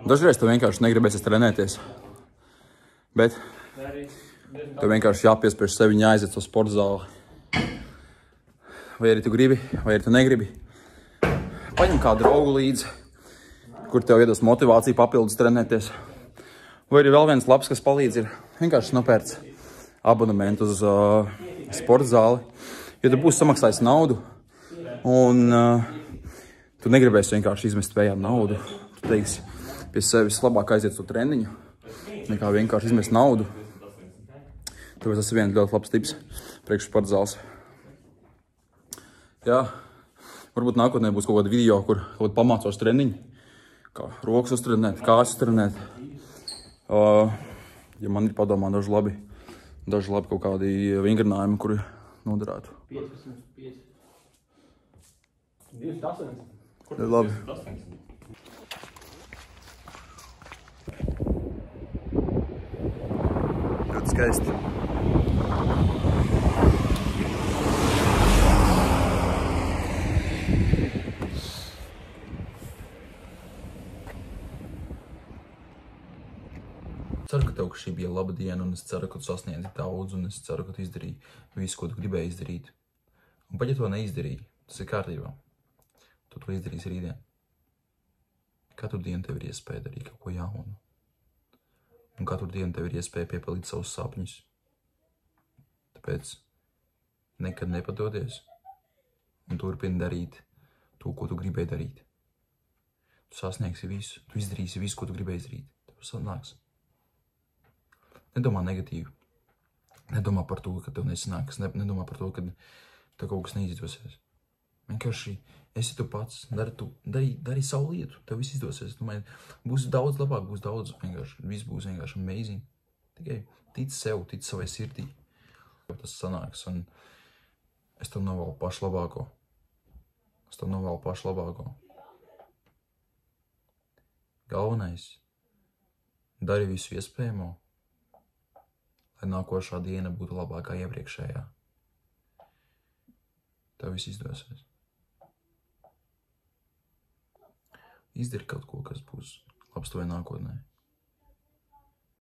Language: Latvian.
Dažreiz tev vienkārši negribēsies trenēties. Bet tev vienkārši jāpiespiež sevi, jāaiziet uz sporta zāli. Vai arī tu gribi, vai arī tu negribi. Paņem kādu draugu līdzi, kur tev iedos motivāciju papildus trenēties. Vai arī vēl viens labs, kas palīdz, ir vienkārši nopērts abonementu uz sporta zāli. Jo tu būsi samaksājis naudu un tu negribēsi vienkārši izmest vējā naudu. Tu teiksi pie sevis labāk aiziet uz treniņu, nekā vienkārši izmest naudu. Tāpēc tas ir viens ļoti labs tips priekš sporta zāles. Jā, varbūt nākotnē būs kaut kāda video, kur pamācos treniņu, kā rokas uztrenēt, kājas uztrenēt. Ja man ir padomā daži labi kaut kādi vingrinājumi, kuri noderētu. 15. 28. Labi. Ļoti skaisti. Ceru, ka tev šī bija laba diena, un es ceru, ka tu sasniedzi daudz, un es ceru, ka tu izdarīji visu, ko tu gribēji izdarīt. Un pat ja to neizdarīji, tas ir kārtībā. Tu to izdarīsi rītdien. Katru dienu tev ir iespēja darīt kaut ko jaunu. Un katru dienu tev ir iespēja piepildīt savus sapņus. Tāpēc nekad nepadodies un turpini darīt to, ko tu gribēji darīt. Tu sasniegsi visu, tu izdarīsi visu, ko tu gribēji izdarīt. Tev sanāks. Nedomā negatīvi. Nedomā par to, ka tev nesanāks. Nedomā par to, ka tev kaut kas neizdosies. Vienkārši esi tu pats, dari savu lietu, tev viss izdosies. Domāju, būs daudz labāk, būs daudz vienkārši, viss būs vienkārši amazing. Tikai tic sev, tic savai sirdī. Tas sanāks, un es tev novēlu pašu labāko. Galvenais, dari visu iespējamo, lai nākošā diena būtu labākā iepriekšējā. Tev viss izdosies. Izdari kaut ko, kas būs labs tavai nākotnē.